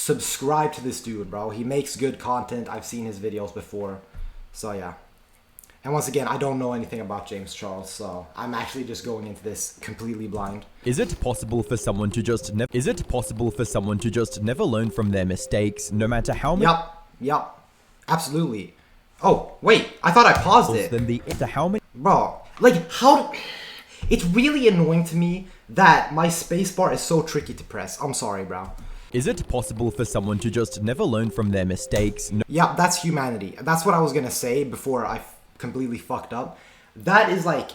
subscribe to this dude, bro. He makes good content. I've seen his videos before. So yeah. And once again, I don't know anything about James Charles, so I'm actually just going into this completely blind. Is it possible for someone to just never learn from their mistakes, no matter how many? Yup. Absolutely. Oh, wait. I thought I paused it. Bro, like how it's really annoying to me that my spacebar is so tricky to press. I'm sorry, bro. Is it possible for someone to just never learn from their mistakes? Yeah, that's humanity. That's what I was gonna say before I completely fucked up. That is like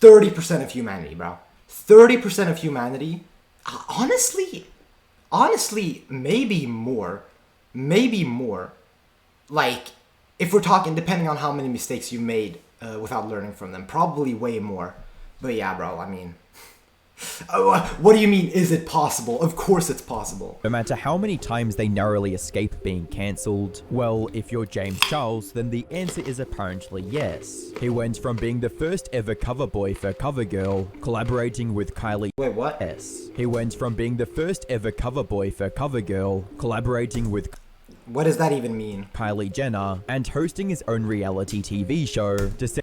30% of humanity, bro. 30% of humanity. Honestly, maybe more. Like, if we're talking, depending on how many mistakes you made without learning from them, probably way more. But yeah, bro, I mean, what do you mean, is it possible? Of course it's possible. No matter how many times they narrowly escape being cancelled? Well, if you're James Charles, then the answer is apparently yes. He went from being the first ever cover boy for CoverGirl, collaborating with Kylie. Wait, what? Yes. He went from being the first ever cover boy for CoverGirl, collaborating with What does that even mean? Kylie Jenner, and hosting his own reality TV show to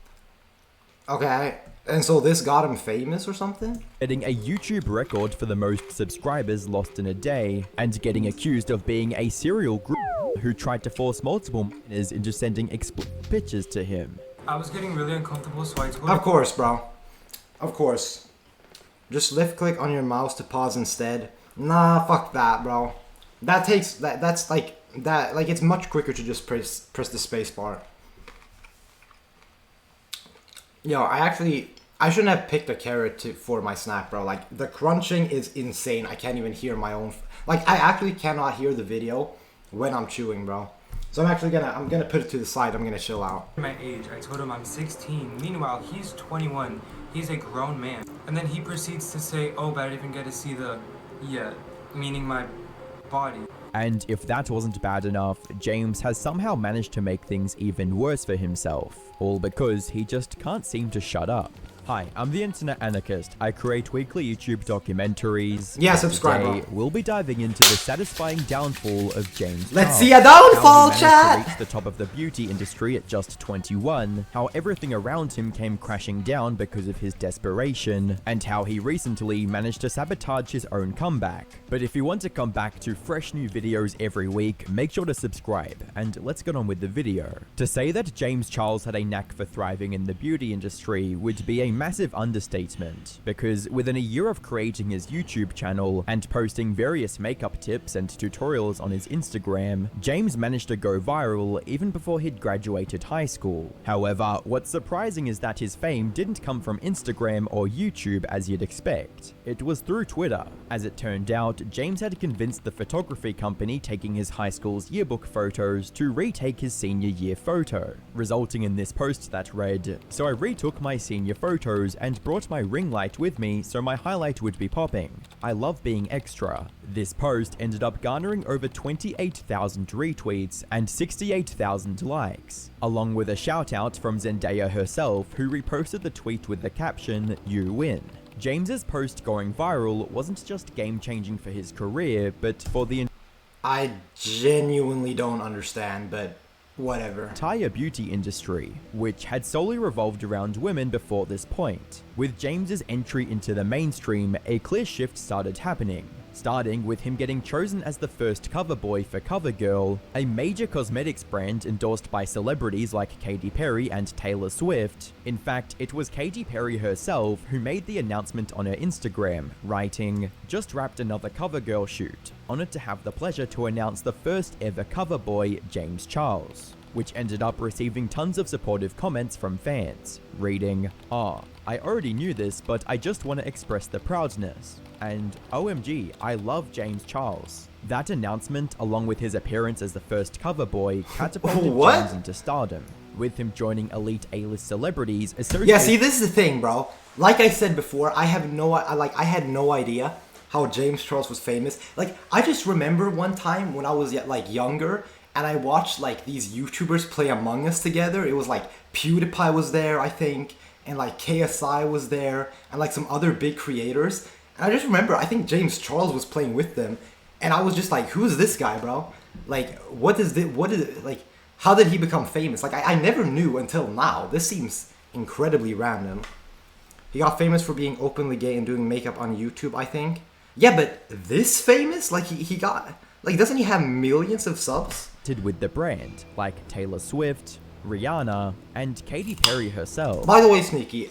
Okay, and so this got him famous or something? setting a YouTube record for the most subscribers lost in a day, and getting accused of being a serial group who tried to force multiple minors into sending explicit pictures to him. I was getting really uncomfortable, so I told Of course, bro. Of course. Just left click on your mouse to pause instead. Nah, fuck that, bro. That's like it's much quicker to just press the space bar. Yo, I shouldn't have picked a carrot for my snack, bro. Like, the crunching is insane. I can't even hear my own... Like, I actually cannot hear the video when I'm chewing, bro. So I'm gonna put it to the side. I'm gonna chill out. my age. I told him I'm 16. Meanwhile, he's 21. He's a grown man. And then he proceeds to say, oh, but I didn't even get to see meaning my body. And if that wasn't bad enough, James has somehow managed to make things even worse for himself, all because he just can't seem to shut up. Hi, I'm the Internet Anarchist. I create weekly YouTube documentaries. Yeah, subscribe. Today, we'll be diving into the satisfying downfall of James Let's Charles. see a downfall, How he managed chat! to reach the top of the beauty industry at just 21, how everything around him came crashing down because of his desperation, and how he recently managed to sabotage his own comeback. But if you want to come back to fresh new videos every week, make sure to subscribe, and let's get on with the video. To say that James Charles had a knack for thriving in the beauty industry would be a massive understatement, because within a year of creating his YouTube channel and posting various makeup tips and tutorials on his Instagram, James managed to go viral even before he'd graduated high school. However, what's surprising is that his fame didn't come from Instagram or YouTube as you'd expect. It was through Twitter. As it turned out, James had convinced the photography company taking his high school's yearbook photos to retake his senior year photo, resulting in this post that read, "So I retook my senior photos and brought my ring light with me so my highlight would be popping. I love being extra." This post ended up garnering over 28,000 retweets and 68,000 likes, along with a shout out from Zendaya herself, who reposted the tweet with the caption, "You win." James's post going viral wasn't just game-changing for his career, but for the I genuinely don't understand, but whatever. entire beauty industry, which had solely revolved around women before this point. With James's entry into the mainstream, a clear shift started happening, starting with him getting chosen as the first cover boy for CoverGirl, a major cosmetics brand endorsed by celebrities like Katy Perry and Taylor Swift. In fact, it was Katy Perry herself who made the announcement on her Instagram, writing, "Just wrapped another CoverGirl shoot. Honored to have the pleasure to announce the first ever cover boy, James Charles," which ended up receiving tons of supportive comments from fans, reading, "Ah, I already knew this, but I just want to express the proudness," and "OMG, I love James Charles." That announcement, along with his appearance as the first cover boy, catapulted What? James into stardom, with him joining elite A-list celebrities Yeah, see, this is the thing, bro. Like I said before, I had no idea how James Charles was famous. Like, I just remember one time when I was like younger, and I watched like these YouTubers play Among Us together. It was like PewDiePie was there, I think, and like KSI was there, and like some other big creators. And I just remember, I think James Charles was playing with them, and I was just like, who's this guy, bro? Like, what is it, like, how did he become famous? Like, I never knew until now. This seems incredibly random. He got famous for being openly gay and doing makeup on YouTube, I think. Yeah, but this famous? Like, he got, like, doesn't he have millions of subs? With the brand, like Taylor Swift, Rihanna, and Katy Perry herself. By the way, Sneaky,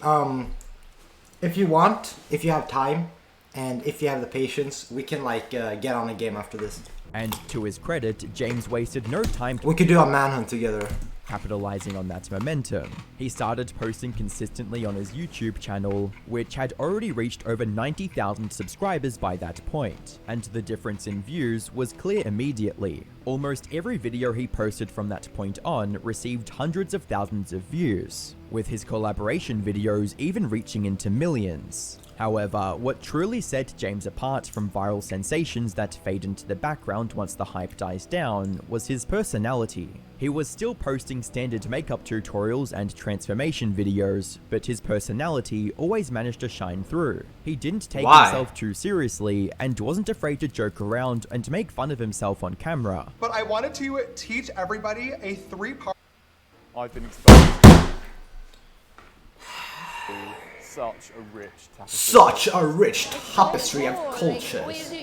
if you want, if you have time, and if you have the patience, we can, like, get on a game after this. And to his credit, James wasted no time We could do a manhunt together. capitalizing on that momentum. He started posting consistently on his YouTube channel, which had already reached over 90,000 subscribers by that point, and the difference in views was clear immediately. Almost every video he posted from that point on received hundreds of thousands of views, with his collaboration videos even reaching into millions. However, what truly set James apart from viral sensations that fade into the background once the hype dies down was his personality. He was still posting standard makeup tutorials and transformation videos, but his personality always managed to shine through. He didn't take himself too seriously and wasn't afraid to joke around and make fun of himself on camera. But I wanted to teach everybody a 3-part. I've been exposed to such a rich tapestry. Such a rich tapestry of cultures.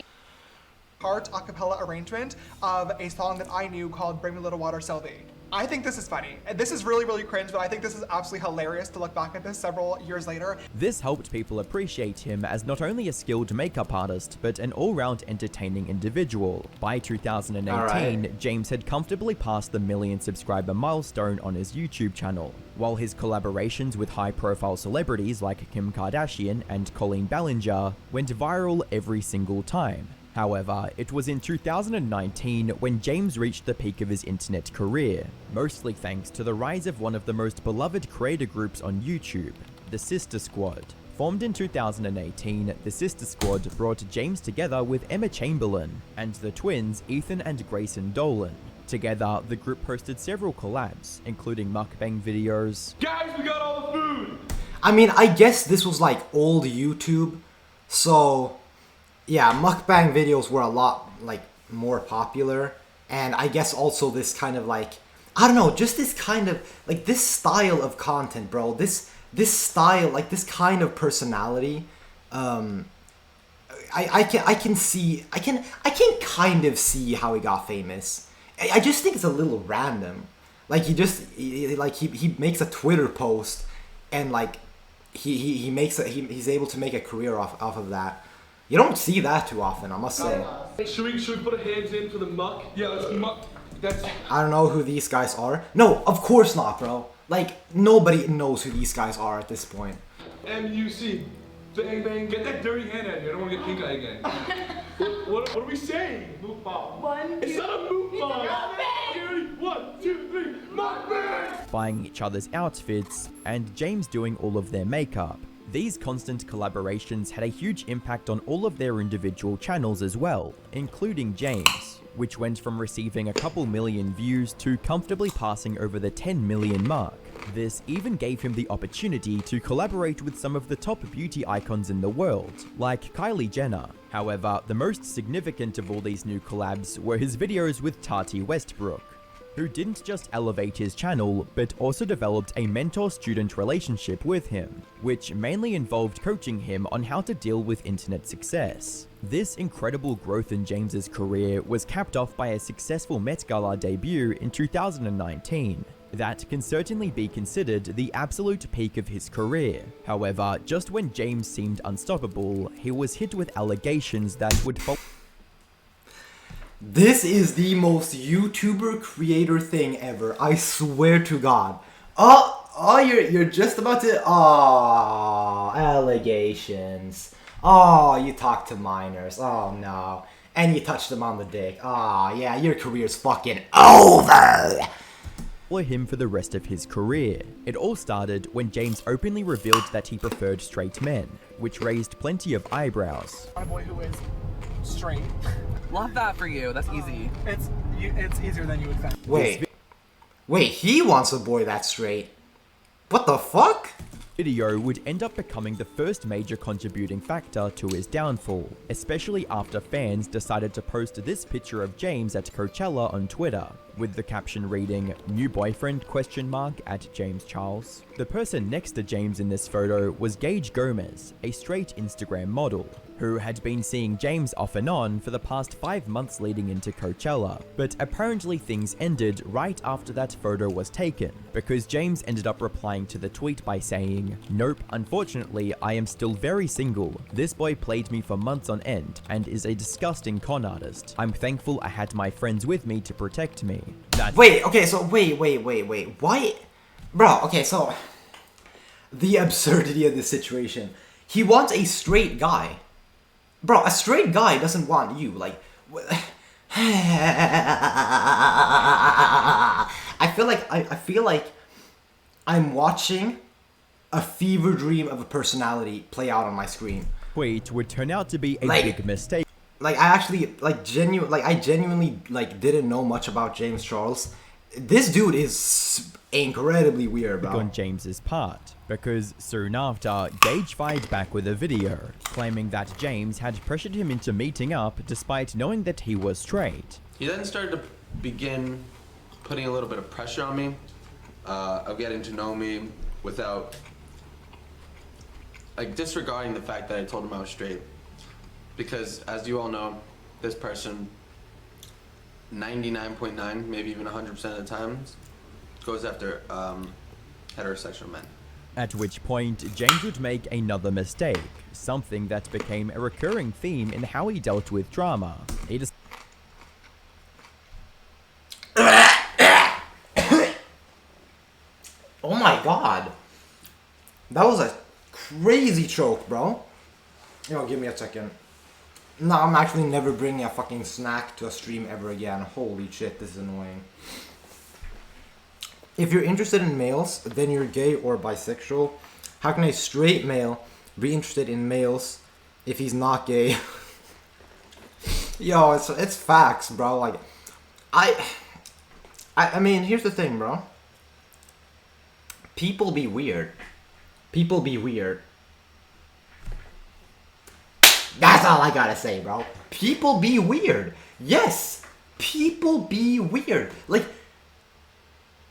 Part a cappella arrangement of a song that I knew called Bring Me a Little Water, Sylvie. I think this is funny. And this is really, really cringe, but I think this is absolutely hilarious to look back at this several years later. This helped people appreciate him as not only a skilled makeup artist, but an all-round entertaining individual. By 2018, James had comfortably passed the million subscriber milestone on his YouTube channel, while his collaborations with high-profile celebrities like Kim Kardashian and Colleen Ballinger went viral every single time. However, it was in 2019 when James reached the peak of his internet career, mostly thanks to the rise of one of the most beloved creator groups on YouTube, the Sister Squad. Formed in 2018, the Sister Squad brought James together with Emma Chamberlain and the twins Ethan and Grayson Dolan. Together, the group posted several collabs, including mukbang videos. Guys, we got all the food! I mean, I guess this was like old YouTube, so yeah, mukbang videos were a lot, like, more popular, and I guess also this kind of, like, I don't know, just this kind of, like, this style of content, bro, this style, like, this kind of personality, I can kind of see how he got famous. I just think it's a little random. Like, he makes a Twitter post, and, like, he's able to make a career off of that. You don't see that too often, I must say. Should we put our hands in for the muck? Yeah, let's muck. I don't know who these guys are. No, of course not, bro. Like, nobody knows who these guys are at this point. MUC. Bang, bang. Get that dirty hand out of here. I don't want to get pink eye again. what are we saying? Moot bomb. It's not a moot bomb. 1, 2, 3. Mukbang! Buying each other's outfits, and James doing all of their makeup. These constant collaborations had a huge impact on all of their individual channels as well, including James, which went from receiving a couple million views to comfortably passing over the 10 million mark. This even gave him the opportunity to collaborate with some of the top beauty icons in the world, like Kylie Jenner. However, the most significant of all these new collabs were his videos with Tati Westbrook, who didn't just elevate his channel, but also developed a mentor-student relationship with him, which mainly involved coaching him on how to deal with internet success. This incredible growth in James's career was capped off by a successful Met Gala debut in 2019. That can certainly be considered the absolute peak of his career. However, just when James seemed unstoppable, he was hit with allegations that would This is the most YouTuber creator thing ever. I swear to God. You're just about to. Allegations. You talk to minors. Oh no. And you touch them on the dick. Yeah, your career's fucking over. follow him for the rest of his career. It all started when James openly revealed that he preferred straight men, which raised plenty of eyebrows. My boy who is straight. Love that for you. That's easy. It's easier than you would think. Wait, he wants a boy that's straight. What the fuck? video would end up becoming the first major contributing factor to his downfall, especially after fans decided to post this picture of James at Coachella on Twitter, with the caption reading, "New boyfriend?" at James Charles. The person next to James in this photo was Gage Gomez, a straight Instagram model, who had been seeing James off and on for the past 5 months leading into Coachella. But apparently things ended right after that photo was taken, because James ended up replying to the tweet by saying, "Nope, unfortunately I am still very single. This boy played me for months on end, and is a disgusting con artist. I'm thankful I had my friends with me to protect me." Wait, okay, so wait. Why? Bro, okay, so the absurdity of this situation. He wants a straight guy. Bro, a straight guy doesn't want you. Like, I feel like I'm watching a fever dream of a personality play out on my screen. Tweet would turn out to be a big mistake. Like, I genuinely didn't know much about James Charles. This dude is incredibly weird, bro. On James's part, because soon after, Gage fired back with a video, claiming that James had pressured him into meeting up despite knowing that he was straight. He then started to begin putting a little bit of pressure on me, of getting to know me without, like, disregarding the fact that I told him I was straight. Because, as you all know, this person, 99.9, maybe even 100% of the times, goes after heterosexual men. At which point, James would make another mistake, something that became a recurring theme in how he dealt with drama. He just Oh my god. That was a crazy choke, bro. Yo, give me a second. No, I'm actually never bringing a fucking snack to a stream ever again. Holy shit, this is annoying. If you're interested in males, then you're gay or bisexual. How can a straight male be interested in males if he's not gay? Yo, it's facts, bro. Like, I mean, here's the thing, bro. People be weird. People be weird. That's all I gotta say, bro. People be weird. Yes, people be weird. Like,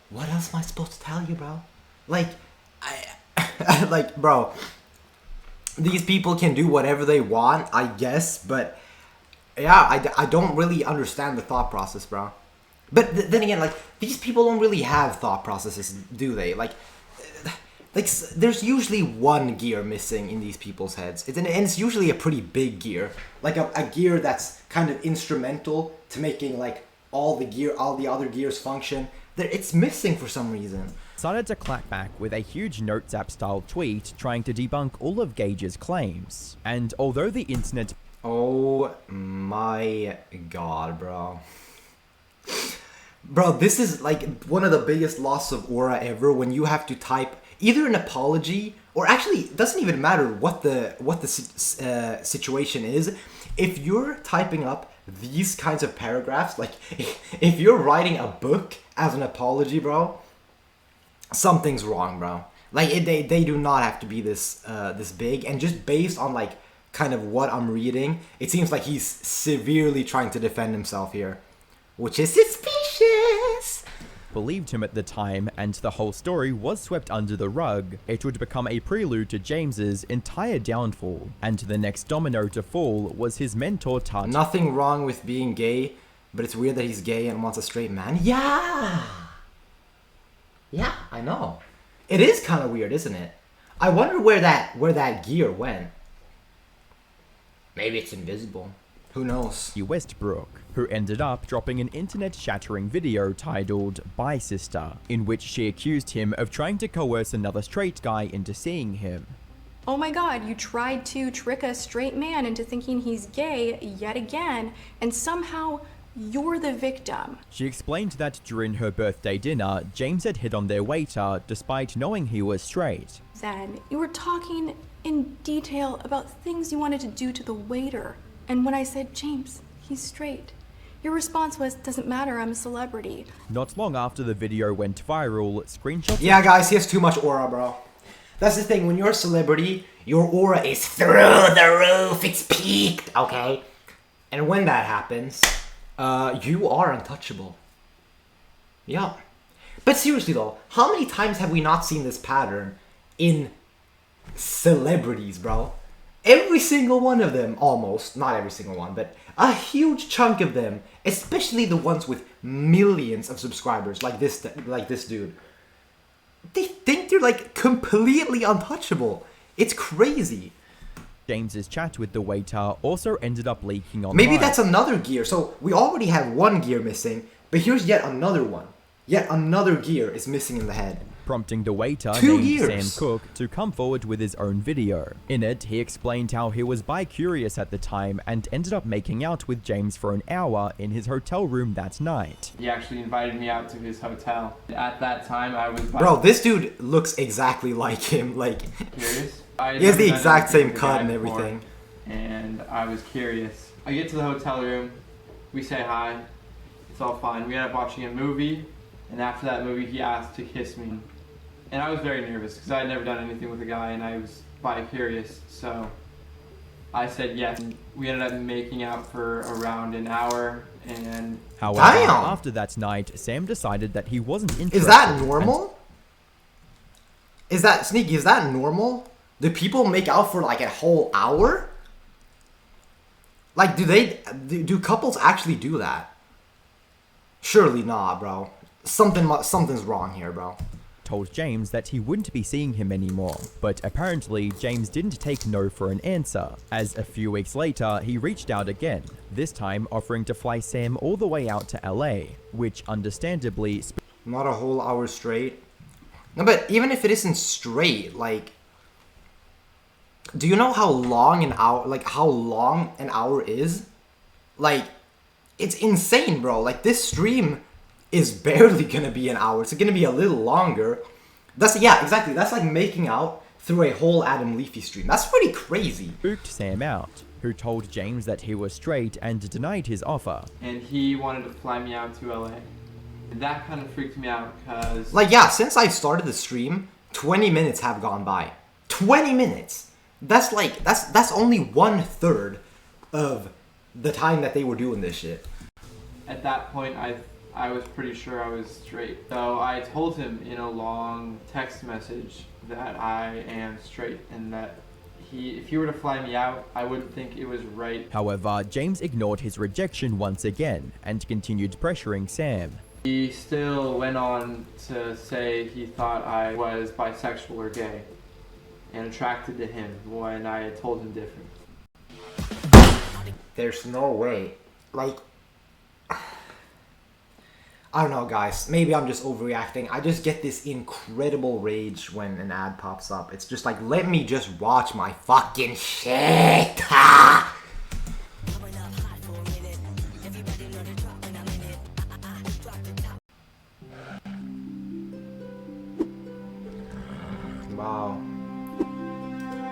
what else am I supposed to tell you, bro? Like, like, bro, these people can do whatever they want, I guess, but yeah, I don't really understand the thought process, bro. But then again, like, these people don't really have thought processes, do they? Like, there's usually one gear missing in these people's heads. And it's usually a pretty big gear. Like a gear that's kind of instrumental to making, like, all the other gears function. It's missing for some reason. Decided to clap back with a huge Notes app style tweet trying to debunk all of Gage's claims. And although the internet... Oh my god, bro. Bro, this is like one of the biggest loss of aura ever when you have to type either an apology, or actually, it doesn't even matter what the situation is. If you're typing up these kinds of paragraphs, like if you're writing a book as an apology, bro, something's wrong, bro. Like they do not have to be this big, and just based on like kind of what I'm reading, it seems like he's severely trying to defend himself here, which is suspicious. Believed him at the time, and the whole story was swept under the rug. It would become a prelude to James's entire downfall, and the next domino to fall was his mentor Tati. Nothing wrong with being gay, but it's weird that he's gay and wants a straight man. Yeah, I know. It is kind of weird, isn't it? I wonder where that gear went. Maybe it's invisible. Who knows? Westbrook, who ended up dropping an internet-shattering video titled "Bye Sister," in which she accused him of trying to coerce another straight guy into seeing him. Oh my god, you tried to trick a straight man into thinking he's gay yet again, and somehow you're the victim. She explained that during her birthday dinner, James had hit on their waiter despite knowing he was straight. Then, you were talking in detail about things you wanted to do to the waiter. And when I said, James, he's straight, your response was, doesn't matter, I'm a celebrity. Not long after the video went viral, screenshots... Yeah, guys, he has too much aura, bro. That's the thing, when you're a celebrity, your aura is through the roof, it's peaked, okay? And when that happens, you are untouchable. Yeah. But seriously though, how many times have we not seen this pattern in celebrities, bro? Every single one of them, almost, not every single one, but a huge chunk of them, especially the ones with millions of subscribers, like this dude, they think they're like completely untouchable. It's crazy. James's chat with the waiter also ended up leaking online. Maybe that's another gear. So we already have one gear missing, but here's yet another one. Yet another gear is missing in the head. Prompting the waiter Two named years. Sam Cook to come forward with his own video. In it, he explained how he was bi-curious at the time and ended up making out with James for an hour in his hotel room that night. He actually invited me out to his hotel. At that time, I was Bro, this dude looks exactly like him. Like, curious. he has the exact same cut and everything. And I was curious. I get to the hotel room. We say hi. It's all fine. We end up watching a movie. And after that movie, he asked to kiss me. And I was very nervous because I had never done anything with a guy and I was bi-curious. So I said yes. And we ended up making out for around an hour. And However, Damn. after that night, Sam decided that he wasn't interested. Is that normal? Is that, Sneaky, is that normal? Do people make out for like a whole hour? Like, do couples actually do that? Surely not, bro. Something's wrong here, bro. Told James that he wouldn't be seeing him anymore, but apparently James didn't take no for an answer, as a few weeks later he reached out again, this time offering to fly Sam all the way out to LA, which understandably... Not a whole hour straight. No, but even if it isn't straight, like, do you know how long an hour is? Like, it's insane, bro. Like, this stream is barely gonna be an hour. It's gonna be a little longer. Yeah, exactly. That's like making out through a whole Adam Leafy stream. That's pretty crazy. Spooked Sam out, who told James that he was straight and denied his offer. And he wanted to fly me out to LA. And that kind of freaked me out because... Like, yeah, since I started the stream, 20 minutes have gone by. 20 minutes! That's like, that's only 1/3 of the time that they were doing this shit. At that point, I was pretty sure I was straight. So I told him in a long text message that I am straight and that if he were to fly me out, I wouldn't think it was right. However, James ignored his rejection once again and continued pressuring Sam. He still went on to say he thought I was bisexual or gay and attracted to him when I had told him different. There's no way. Like, I don't know, guys. Maybe I'm just overreacting. I just get this incredible rage when an ad pops up. It's just like, let me just watch my fucking shit. Wow.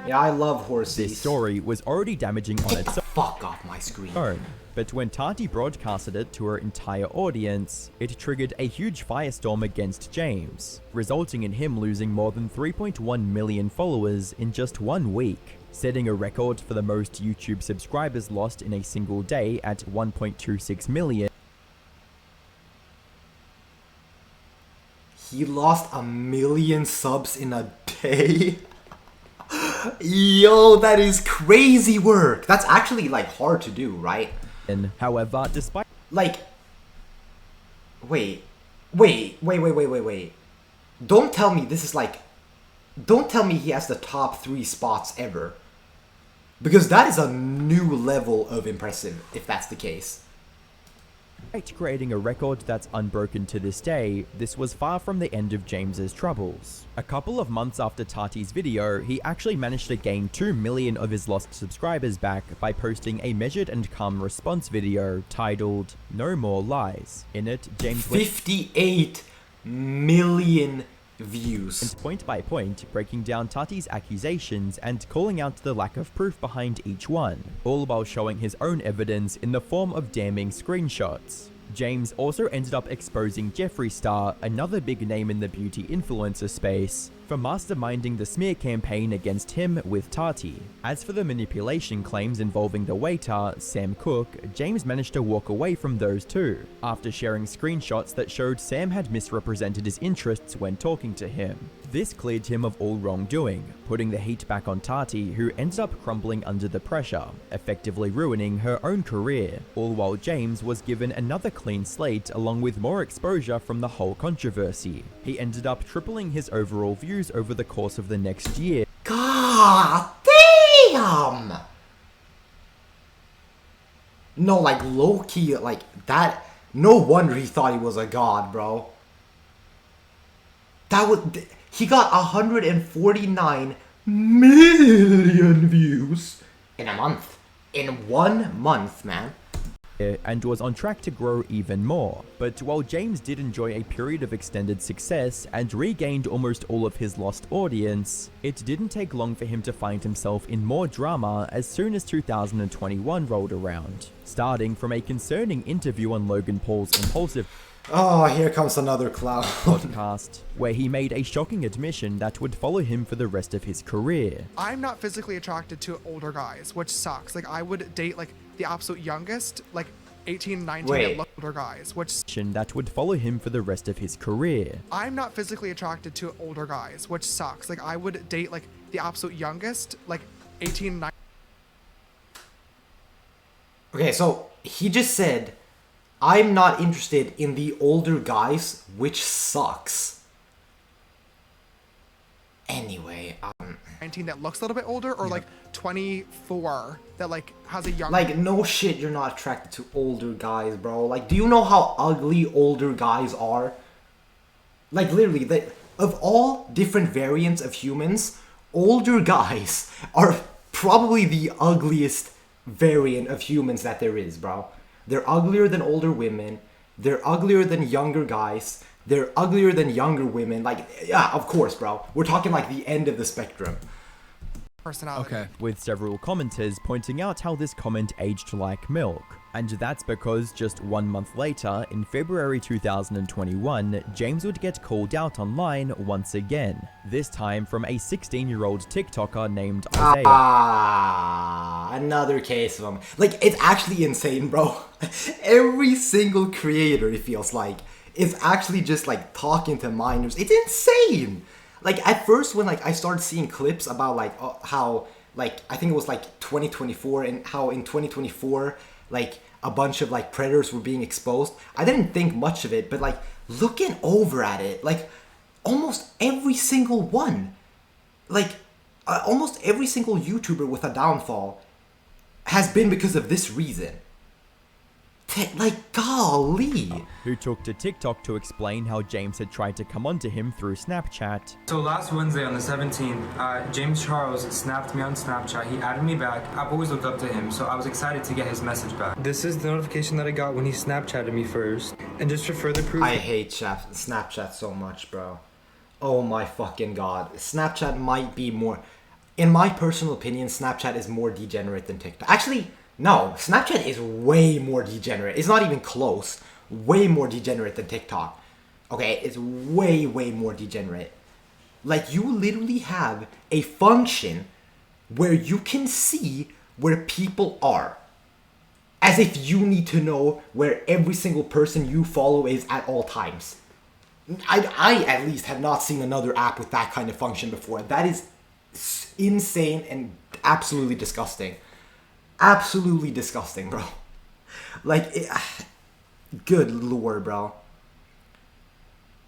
Yeah, I love horses. This story was already damaging on its Fuck off my screen. own, but when Tati broadcasted it to her entire audience, it triggered a huge firestorm against James, resulting in him losing more than 3.1 million followers in just 1 week, setting a record for the most YouTube subscribers lost in a single day at 1.26 million. He lost 1 million subs in a day? Yo, that is crazy work. That's actually like hard to do, right? However, despite Like, wait. Don't tell me this is like, don't tell me he has the top 3 spots ever. Because that is a new level of impressive, if that's the case. creating a record that's unbroken to this day, this was far from the end of James's troubles. A couple of months after Tati's video, he actually managed to gain 2 million of his lost subscribers back by posting a measured and calm response video titled "No More Lies." In it, James went 58 million views. point by point, breaking down Tati's accusations and calling out the lack of proof behind each one, all while showing his own evidence in the form of damning screenshots. James also ended up exposing Jeffree Star, another big name in the beauty influencer space, for masterminding the smear campaign against him with Tati. As for the manipulation claims involving the waiter, Sam Cooke, James managed to walk away from those too, after sharing screenshots that showed Sam had misrepresented his interests when talking to him. This cleared him of all wrongdoing, putting the heat back on Tati, who ends up crumbling under the pressure, effectively ruining her own career, all while James was given another clean slate along with more exposure from the whole controversy. He ended up tripling his overall views over the course of the next year. God damn! No, like low-key, like that. No wonder he thought he was a god, bro. That would. He got 149 million views in a month. In 1 month, man. And was on track to grow even more. But while James did enjoy a period of extended success and regained almost all of his lost audience, it didn't take long for him to find himself in more drama as soon as 2021 rolled around, starting from a concerning interview on Logan Paul's Impulsive Oh, here comes another clown. podcast, where he made a shocking admission that would follow him for the rest of his career. I'm not physically attracted to older guys, which sucks. Like, I would date, like, the absolute youngest, like, 18, 19, Wait. and look older guys, which... That would follow him for the rest of his career. I'm not physically attracted to older guys, which sucks. Like, I would date, like, the absolute youngest, like, 18, 19... Okay, so he just said, I'm not interested in the older guys, which sucks. Anyway, 19 that looks a little bit older, or like 24 that like has a young... like, no shit, you're not attracted to older guys, bro. Like, do you know how ugly older guys are? Like, literally, of all different variants of humans, older guys are probably the ugliest variant of humans that there is, bro. They're uglier than older women. They're uglier than younger guys. They're uglier than younger women. Like, yeah, of course, bro. We're talking like the end of the spectrum. personality. Okay. With several commenters pointing out how this comment aged like milk. And that's because just 1 month later, in February 2021, James would get called out online once again. This time from a 16-year-old TikToker named Isaiah. Another case of them. Like, it's actually insane, bro. Every single creator, it feels like, is actually just like talking to minors. It's insane. Like, at first when like I started seeing clips about like how like I think it was like 2024 and how in 2024 like a bunch of like predators were being exposed, I didn't think much of it, but like looking over at it, like almost every single one, like almost every single YouTuber with a downfall has been because of this reason. Like, golly. Who took to TikTok to explain how James had tried to come onto him through Snapchat. So last Wednesday on the 17th, James Charles snapped me on Snapchat. He added me back. I've always looked up to him, so I was excited to get his message back. This is the notification that I got when he Snapchatted me first. And just for further proof... I hate Snapchat so much, bro. Oh my fucking god. Snapchat might be more... In my personal opinion, Snapchat is more degenerate than TikTok. Actually... No, Snapchat is way more degenerate. It's not even close. Way more degenerate than TikTok. Okay, it's way, way more degenerate. Like, you literally have a function where you can see where people are. As if you need to know where every single person you follow is at all times. I at least have not seen another app with that kind of function before. That is insane and absolutely disgusting. Absolutely disgusting, bro. Like, good lord, bro.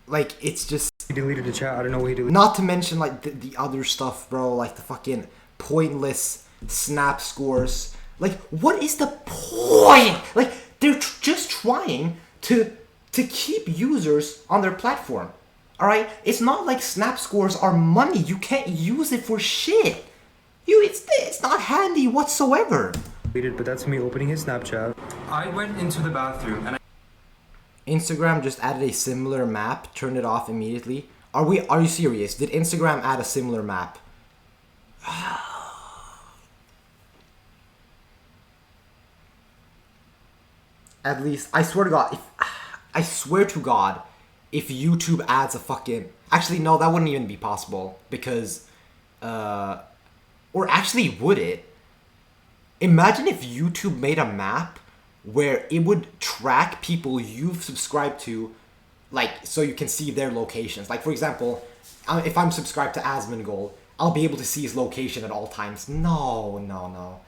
Like, it's just... He deleted the chat. I don't know what he deleted. Not to mention, like, the other stuff, bro. Like, the fucking pointless snap scores. Like, what is the point? Like, they're just trying to keep users on their platform. Alright? It's not like snap scores are money. You can't use it for shit. It's not handy whatsoever. But that's me opening his Snapchat. I went into the bathroom and Instagram just added a similar map. Turned it off immediately. Are you serious? Did Instagram add a similar map? At least, I swear to God, if YouTube adds a fucking... Actually, no, that wouldn't even be possible because... Or actually, would it? Imagine if YouTube made a map where it would track people you've subscribed to, like, so you can see their locations. Like, for example, if I'm subscribed to Asmongold, I'll be able to see his location at all times. No.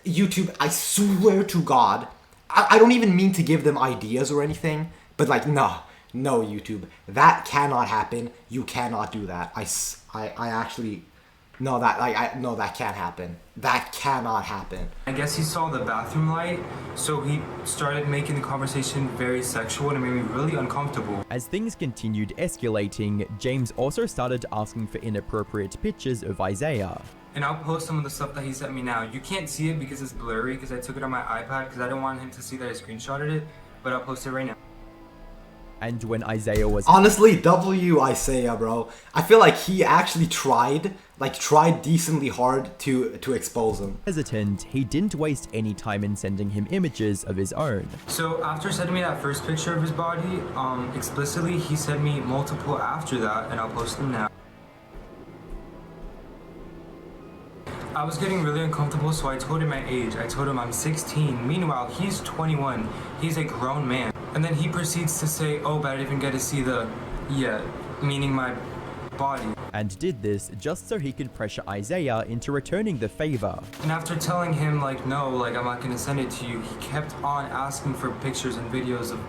YouTube, I swear to God, I don't even mean to give them ideas or anything, but like, no, YouTube. That cannot happen. You cannot do that. I actually... No, that can't happen. That cannot happen. I guess he saw the bathroom light, so he started making the conversation very sexual and it made me really uncomfortable. As things continued escalating, James also started asking for inappropriate pictures of Isaiah. And I'll post some of the stuff that he sent me now. You can't see it because it's blurry because I took it on my iPad because I don't want him to see that I screenshotted it, but I'll post it right now. And when Isaiah was... Honestly, Isaiah, bro. I feel like he actually tried decently hard to expose him. Hesitant, he didn't waste any time in sending him images of his own. So after sending me that first picture of his body, explicitly, he sent me multiple after that, and I'll post them now. I was getting really uncomfortable, so I told him my age. I told him I'm 16. Meanwhile, he's 21. He's a grown man. And then he proceeds to say, oh, but I didn't even get to see the, meaning my body. And did this just so he could pressure Isaiah into returning the favor. And after telling him, no, I'm not gonna send it to you, he kept on asking for pictures and videos of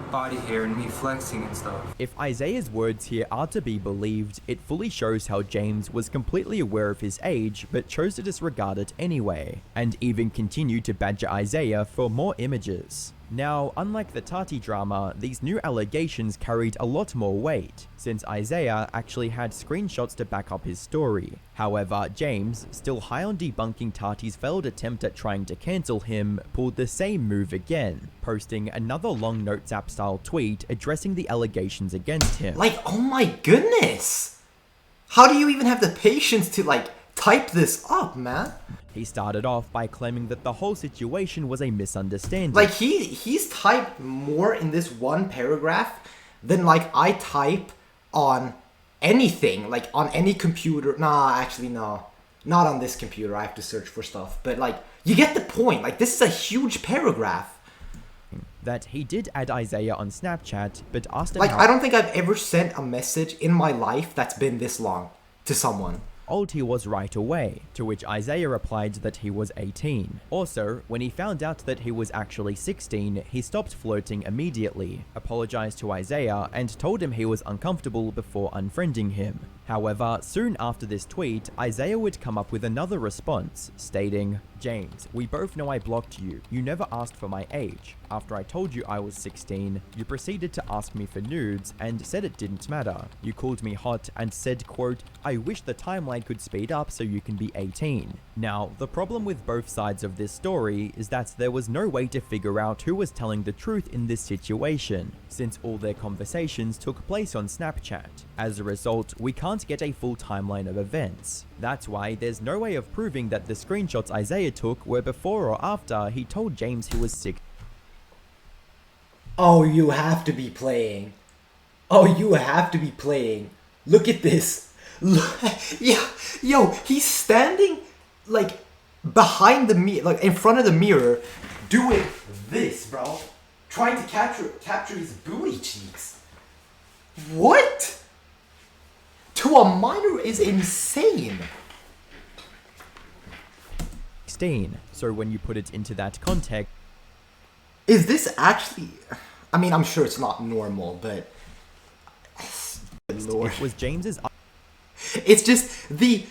body hair and me flexing and stuff. If Isaiah's words here are to be believed, it fully shows how James was completely aware of his age but chose to disregard it anyway, and even continued to badger Isaiah for more images. Now, unlike the Tati drama, these new allegations carried a lot more weight, since Isaiah actually had screenshots to back up his story. However, James, still high on debunking Tati's failed attempt at trying to cancel him, pulled the same move again, posting another long notes app style tweet addressing the allegations against him. Like, oh my goodness! How do you even have the patience to, type this up, man? He started off by claiming that the whole situation was a misunderstanding. Like, he's typed more in this one paragraph than, I type on anything. On any computer. Nah, actually, no. Not on this computer. I have to search for stuff. But, you get the point. This is a huge paragraph. That he did add Isaiah on Snapchat, but asked him I don't think I've ever sent a message in my life that's been this long to someone. Old he was right away, to which Isaiah replied that he was 18. Also, when he found out that he was actually 16, he stopped flirting immediately, apologized to Isaiah, and told him he was uncomfortable before unfriending him. However, soon after this tweet, Isaiah would come up with another response, stating, "James, we both know I blocked you. You never asked for my age. After I told you I was 16, you proceeded to ask me for nudes and said it didn't matter. You called me hot and said, quote, I wish the timeline could speed up so you can be 18. Now, the problem with both sides of this story is that there was no way to figure out who was telling the truth in this situation, since all their conversations took place on Snapchat. As a result, we can't get a full timeline of events. That's why there's no way of proving that the screenshots Isaiah took were before or after he told James he was sick. Oh, you have to be playing. Oh, you have to be playing. Look at this. Yeah, yo, he's standing behind the mirror, in front of the mirror, doing this, bro. Trying to capture his booty cheeks. What? To a minor is insane. 16. So when you put it into that context, is this actually... I mean, I'm sure it's not normal, but... Lord. It was James's... It's just the...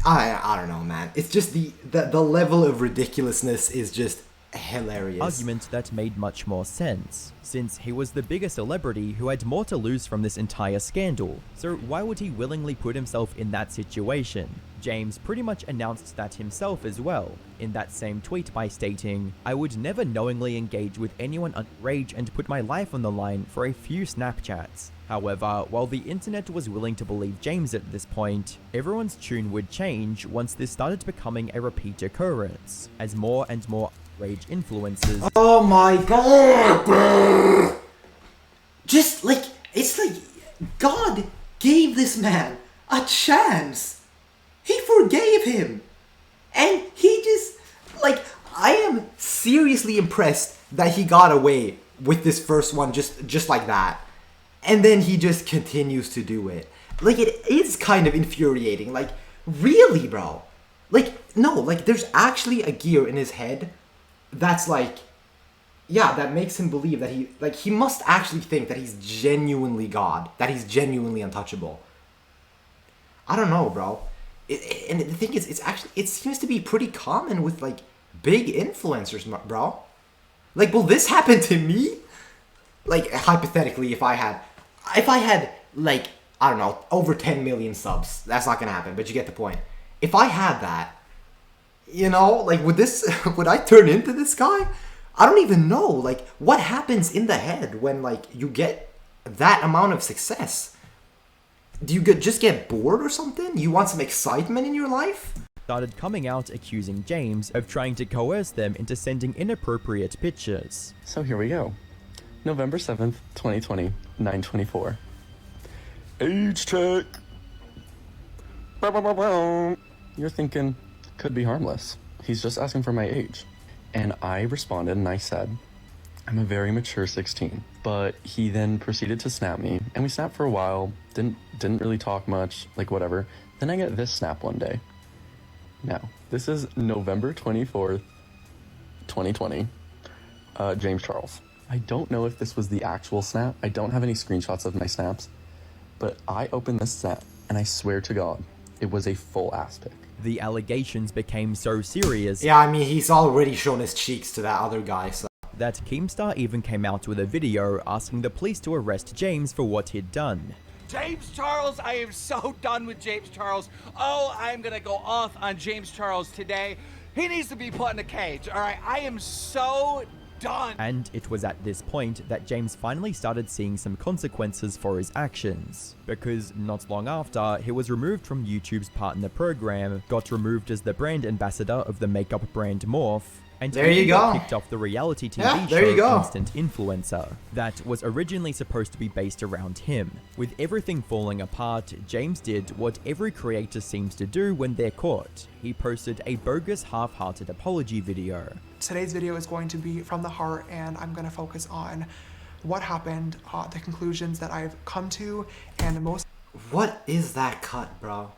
I don't know, man. It's just the level of ridiculousness is just hilarious. Argument that made much more sense, since he was the bigger celebrity who had more to lose from this entire scandal. So why would he willingly put himself in that situation? James pretty much announced that himself as well, in that same tweet by stating, I would never knowingly engage with anyone underage and put my life on the line for a few Snapchats. However, while the internet was willing to believe James at this point, everyone's tune would change once this started becoming a repeat occurrence, as more and more underage influencers... Oh my god! Just like, it's like God gave this man a chance. He forgave him. And he just, like, I am seriously impressed that he got away with this first one just like that. And then he just continues to do it. Like, it is kind of infuriating. Like, really, bro? Like, no, like, there's actually a gear in his head that's like, yeah, that makes him believe that he must actually think that he's genuinely God, that he's genuinely untouchable. I don't know, bro. And the thing is, it seems to be pretty common with, like, big influencers, bro. Like, will this happen to me? Like, hypothetically, if I had, like, I don't know, over 10 million subs, that's not gonna happen, but you get the point. If I had that, you know, like, would I turn into this guy? I don't even know, like, what happens in the head when, like, you get that amount of success? Do you just get bored or something? You want some excitement in your life? Started coming out accusing James of trying to coerce them into sending inappropriate pictures. So here we go. November 7th, 2020, 9:24. Age check. You're thinking, could be harmless. He's just asking for my age. And I responded and I said, I'm a very mature 16. But he then proceeded to snap me, and we snapped for a while, didn't really talk much, like whatever. Then I get this snap one day. Now, this is November 24th, 2020, James Charles. I don't know if this was the actual snap. I don't have any screenshots of my snaps, but I opened this snap, and I swear to God, it was a full ass pic. The allegations became so serious. Yeah, I mean, he's already shown his cheeks to that other guy, so. That Keemstar even came out with a video asking the police to arrest James for what he'd done. James Charles, I am so done with James Charles. Oh, I'm gonna go off on James Charles today. He needs to be put in a cage, all right? I am so done. And it was at this point that James finally started seeing some consequences for his actions. Because not long after, he was removed from YouTube's partner program, got removed as the brand ambassador of the makeup brand Morphe, and there you got go. kicked off the reality TV there you show go. Instant Influencer that was originally supposed to be based around him. With everything falling apart, James did what every creator seems to do when they're caught. He posted a bogus half-hearted apology video. Today's video is going to be from the heart, and I'm going to focus on what happened, the conclusions that I've come to, and most... What is that cut, bro?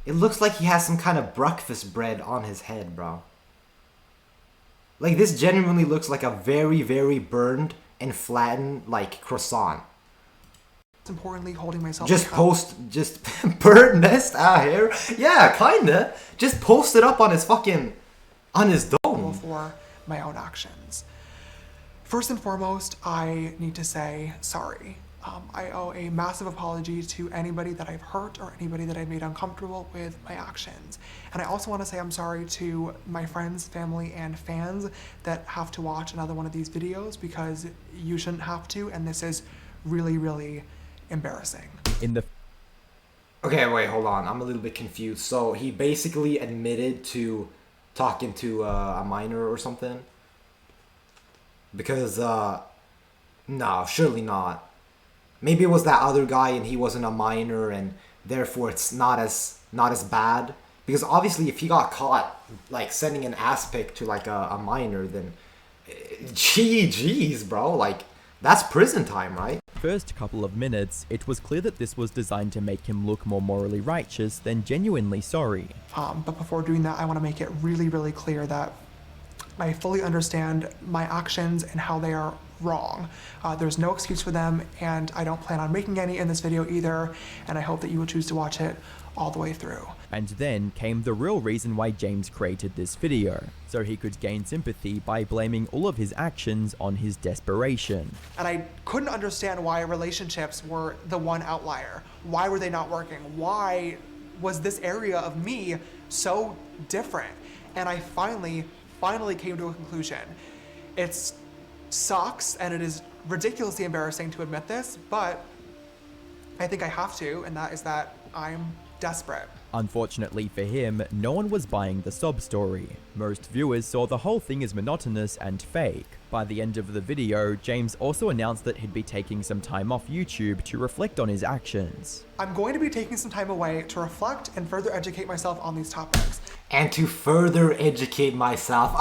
It looks like he has some kind of breakfast bread on his head, bro. Like, this genuinely looks like a very, very burned and flattened, like, croissant. Importantly, holding myself... Just burnt nest out here? Yeah, kinda. Just post it up on his fucking... on his dome. ...for my own actions. First and foremost, I need to say sorry. I owe a massive apology to anybody that I've hurt or anybody that I've made uncomfortable with my actions. And I also want to say I'm sorry to my friends, family, and fans that have to watch another one of these videos, because you shouldn't have to, and this is really, really embarrassing. Okay, wait, hold on. I'm a little bit confused. So he basically admitted to talking to a minor or something? Because, no, surely not. Maybe it was that other guy and he wasn't a minor, and therefore it's not as bad. Because obviously if he got caught, like, sending an ass pic to, like, a minor, then jeez, bro, like, that's prison time, right? First couple of minutes, it was clear that this was designed to make him look more morally righteous than genuinely sorry. But before doing that, I want to make it really, really clear that I fully understand my actions and how they are wrong. There's no excuse for them, and I don't plan on making any in this video either, and I hope that you will choose to watch it all the way through. And then came the real reason why James created this video, so he could gain sympathy by blaming all of his actions on his desperation. And I couldn't understand why relationships were the one outlier. Why were they not working? Why was this area of me so different? And I finally came to a conclusion. It sucks, and it is ridiculously embarrassing to admit this, but I think I have to, and that is that I'm desperate. Unfortunately for him, no one was buying the sob story. Most viewers saw the whole thing as monotonous and fake. By the end of the video, James also announced that he'd be taking some time off YouTube to reflect on his actions. I'm going to be taking some time away to reflect and further educate myself on these topics. And to further educate myself.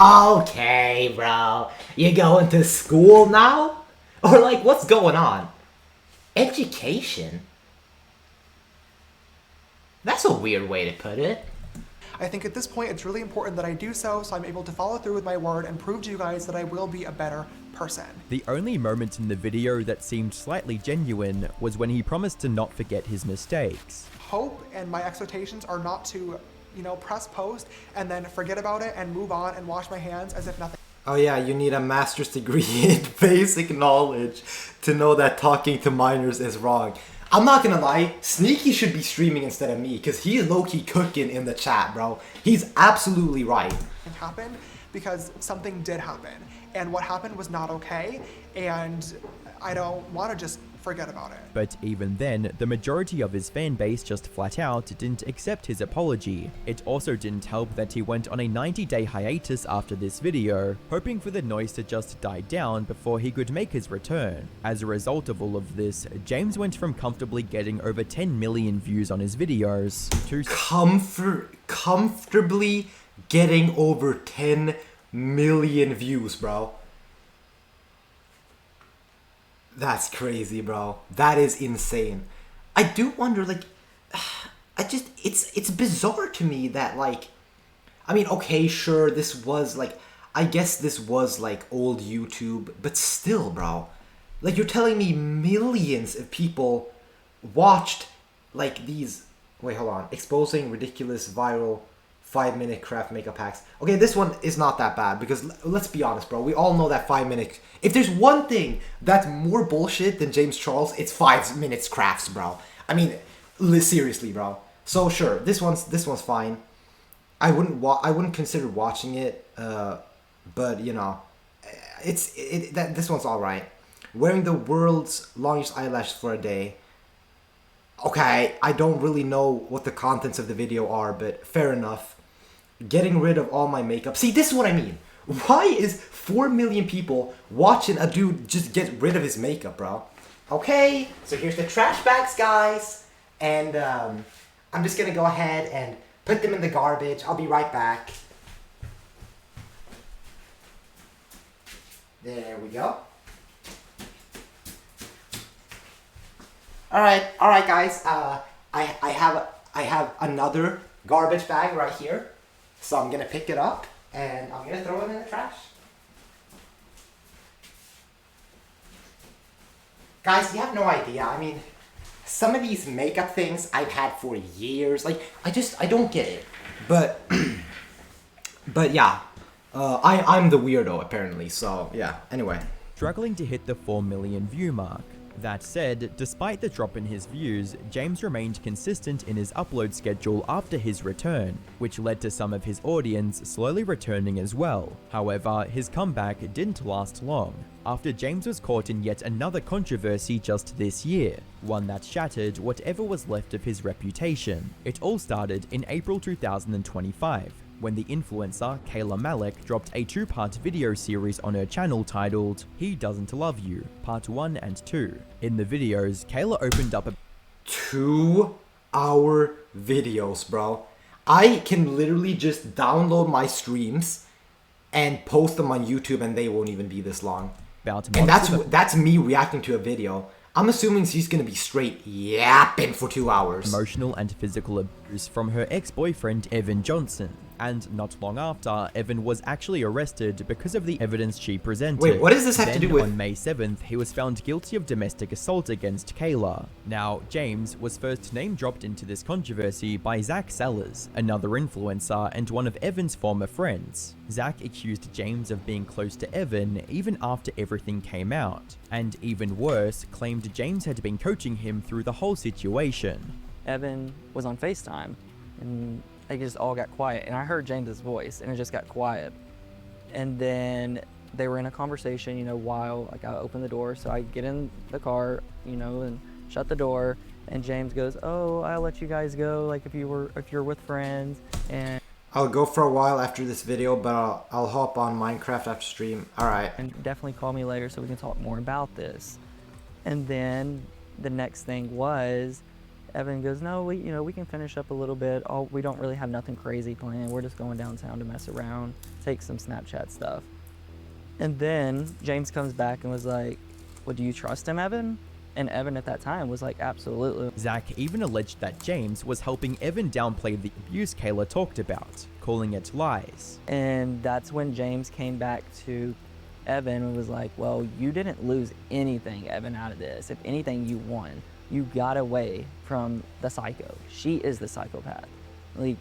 Okay, bro. You going to school now? Or like, what's going on? Education? That's a weird way to put it. I think at this point it's really important that I do so I'm able to follow through with my word and prove to you guys that I will be a better person. The only moment in the video that seemed slightly genuine was when he promised to not forget his mistakes. Hope and my expectations are not to, press post and then forget about it and move on and wash my hands as if nothing. Oh yeah, you need a master's degree in basic knowledge to know that talking to minors is wrong. I'm not gonna lie, Sneaky should be streaming instead of me, because he's low-key cooking in the chat, bro. He's absolutely right. It happened because something did happen, and what happened was not okay, and I don't want to just forget about it. But even then, the majority of his fan base just flat out didn't accept his apology. It also didn't help that he went on a 90-day hiatus after this video, hoping for the noise to just die down before he could make his return. As a result of all of this, James went from comfortably getting over 10 million views on his videos to comfortably getting over 10 million views, bro. That's crazy, bro. That is insane. I do wonder, like, it's bizarre to me that, like, I mean, okay, sure, this was, like, I guess this was, like, old YouTube, but still, bro. Like, you're telling me millions of people watched, like, these, wait, hold on, exposing ridiculous viral 5-minute craft makeup hacks. Okay, this one is not that bad, because let's be honest, bro. We all know that 5 minutes. If there's one thing that's more bullshit than James Charles, it's 5 minutes crafts, bro. I mean, seriously, bro. So sure, this one's fine. I wouldn't consider watching it, but you know, this one's all right. Wearing the world's longest eyelash for a day. Okay, I don't really know what the contents of the video are, but fair enough. Getting rid of all my makeup. See, this is what I mean. Why is 4 million people watching a dude just get rid of his makeup, bro? Okay, so here's the trash bags, guys. And I'm just gonna go ahead and put them in the garbage. I'll be right back. There we go. Alright, guys. I have another garbage bag right here. So I'm gonna pick it up and I'm gonna throw it in the trash. Guys, you have no idea. I mean, some of these makeup things I've had for years. Like, I don't get it. But yeah, I'm the weirdo apparently. So yeah. Anyway, struggling to hit the 4 million view mark. That said, despite the drop in his views, James remained consistent in his upload schedule after his return, which led to some of his audience slowly returning as well. However, his comeback didn't last long, after James was caught in yet another controversy just this year, one that shattered whatever was left of his reputation. It all started in April 2025. When the influencer, Kayla Malik, dropped a 2-part video series on her channel titled He Doesn't Love You, Part 1 and 2. In the videos, Kayla opened up a 2-hour videos, bro. I can literally just download my streams and post them on YouTube and they won't even be this long. And that's me reacting to a video. I'm assuming she's gonna be straight yapping for 2 hours. Emotional and physical abuse from her ex-boyfriend Evan Johnson. And not long after, Evan was actually arrested because of the evidence she presented. Wait, what does this have to do with? On May 7th, he was found guilty of domestic assault against Kayla. Now, James was first name-dropped into this controversy by Zach Sellers, another influencer and one of Evan's former friends. Zach accused James of being close to Evan even after everything came out, and even worse, claimed James had been coaching him through the whole situation. Evan was on FaceTime, and it just all got quiet, and I heard James's voice, and it just got quiet. And then they were in a conversation, while I opened the door, so I get in the car, and shut the door, And James goes, "Oh, I'll let you guys go, like if you're with friends." And I'll go for a while after this video, but I'll hop on Minecraft after stream. Alright. And definitely call me later so we can talk more about this. And then the next thing was, Evan goes, "No, we can finish up a little bit. We don't really have nothing crazy planned. We're just going downtown to mess around, take some Snapchat stuff." And then James comes back and was like, "Well, do you trust him, Evan?" And Evan at that time was like, "Absolutely." Zach even alleged that James was helping Evan downplay the abuse Kayla talked about, calling it lies. And that's when James came back to Evan and was like, "Well, you didn't lose anything, Evan, out of this. If anything, you won. You got away from the psycho. She is the psychopath. Like,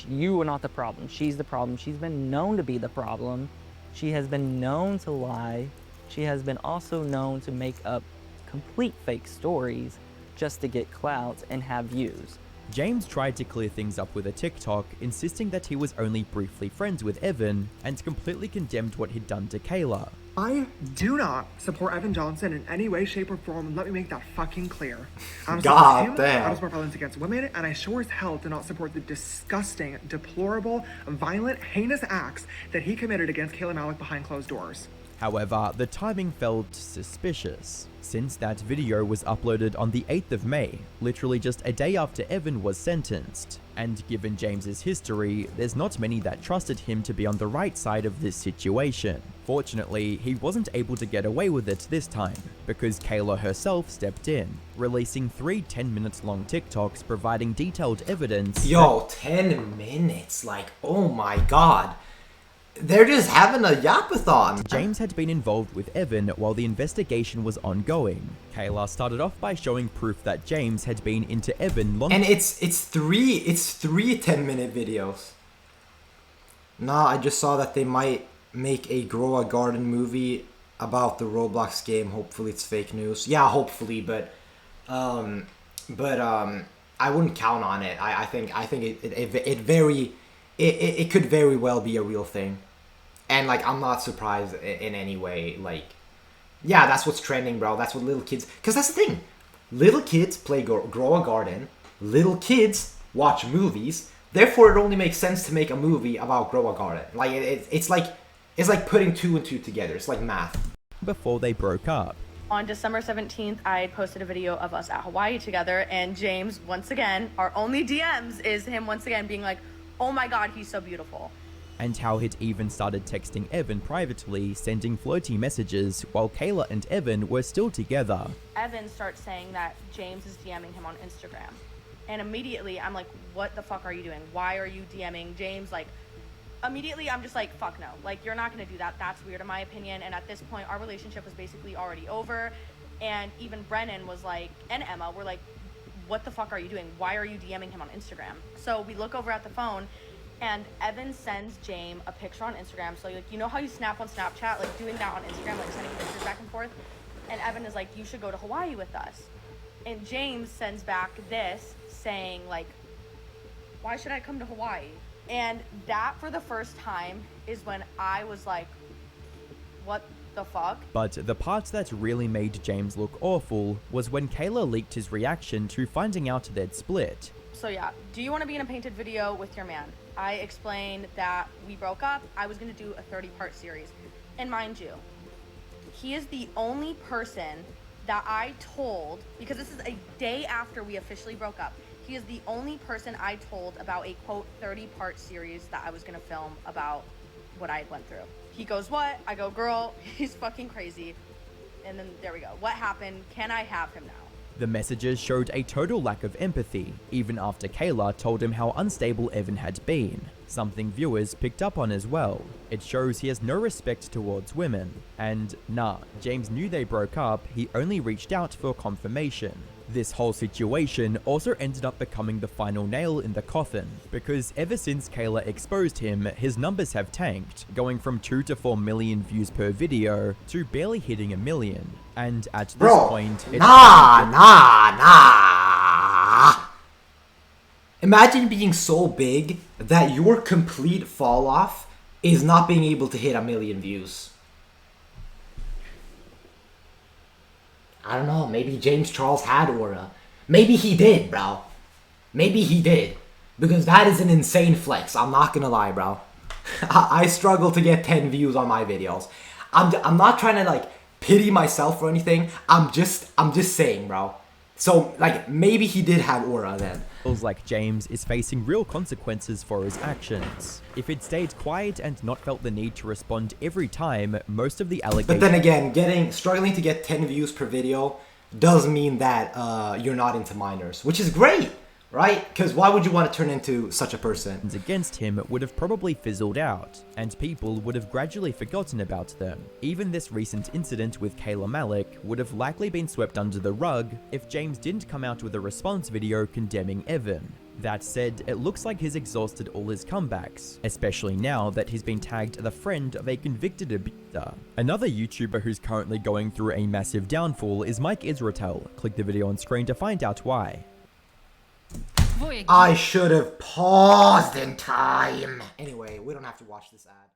you are not the problem. She's the problem. She's been known to be the problem. She has been known to lie. She has been also known to make up complete fake stories just to get clout and have views." James tried to clear things up with a TikTok, insisting that he was only briefly friends with Evan, and completely condemned what he'd done to Kayla. I do not support Evan Johnson in any way, shape, or form, and let me make that fucking clear. I don't God support him, damn. I don't support violence against women, and I sure as hell do not support the disgusting, deplorable, violent, heinous acts that he committed against Kayla Malik behind closed doors. However, the timing felt suspicious, since that video was uploaded on the 8th of May, literally just a day after Evan was sentenced. And given James's history, there's not many that trusted him to be on the right side of this situation. Fortunately, he wasn't able to get away with it this time, because Kayla herself stepped in, releasing 3 10-minute-long TikToks providing detailed evidence. Yo, 10 minutes, like, oh my god. They're just having a yapathon. James had been involved with Evan while the investigation was ongoing. Kayla started off by showing proof that James had been into Evan long. And it's three 10-minute videos. Nah, I just saw that they might make a Grow a Garden movie about the Roblox game. Hopefully it's fake news. Yeah, hopefully, but I wouldn't count on it. I think it could very well be a real thing. And, like, I'm not surprised in any way. Like, yeah, that's what's trending, bro. That's what little kids... Because that's the thing. Little kids play Grow a Garden. Little kids watch movies. Therefore, it only makes sense to make a movie about Grow a Garden. Like, it's like putting 2 and 2 together. It's like math. Before they broke up. On December 17th, I posted a video of us at Hawaii together. And James, once again, our only DMs is him once again being like, "Oh my god, he's so beautiful." And how he'd even started texting Evan privately, sending flirty messages while Kayla and Evan were still together. Evan starts saying that James is DMing him on Instagram. And immediately I'm like, what the fuck are you doing? Why are you DMing James? Like, immediately I'm just like, fuck no. Like, you're not gonna do that. That's weird in my opinion. And at this point, our relationship was basically already over. And even Brennan was like, and Emma were like, what the fuck are you doing? Why are you DMing him on Instagram? So we look over at the phone, and Evan sends James a picture on Instagram. So, like, you know how you snap on Snapchat, like doing that on Instagram, like sending pictures back and forth? And Evan is like, you should go to Hawaii with us. And James sends back this saying, like, why should I come to Hawaii? And that, for the first time, is when I was like, what the fuck? But the part that really made James look awful was when Kayla leaked his reaction to finding out they'd split. So yeah, do you want to be in a painted video with your man? I explained that we broke up. I was going to do a 30-part series. And mind you, he is the only person that I told, because this is a day after we officially broke up, he is the only person I told about a, quote, 30-part series that I was going to film about what I went through. He goes, what? I go, girl, he's fucking crazy. And then there we go. What happened? Can I have him now? The messages showed a total lack of empathy, even after Kayla told him how unstable Evan had been, something viewers picked up on as well. It shows he has no respect towards women, and nah, James knew they broke up, he only reached out for confirmation. This whole situation also ended up becoming the final nail in the coffin, because ever since Kayla exposed him, his numbers have tanked, going from 2 to 4 million views per video to barely hitting 1 million. And at this point, it's nah. Imagine being so big that your complete fall off is not being able to hit 1 million views. I don't know, maybe James Charles had aura. Maybe he did, bro. Maybe he did. Because that is an insane flex. I'm not gonna lie, bro. I struggle to get 10 views on my videos. I'm not trying to like pity myself or anything. I'm just saying, bro. So like maybe he did have aura then. Feels like James is facing real consequences for his actions. If he'd stayed quiet and not felt the need to respond every time, most of the allegations... But then again, struggling to get 10 views per video does mean that you're not into minors, which is great, right? Because why would you want to turn into such a person? Against him would have probably fizzled out, and people would have gradually forgotten about them. Even this recent incident with Kayla Malik would have likely been swept under the rug if James didn't come out with a response video condemning Evan. That said, it looks like he's exhausted all his comebacks, especially now that he's been tagged the friend of a convicted abuser. Another YouTuber who's currently going through a massive downfall is Mike Israetel. Click the video on screen to find out why. I should have paused in time. Anyway, we don't have to watch this ad.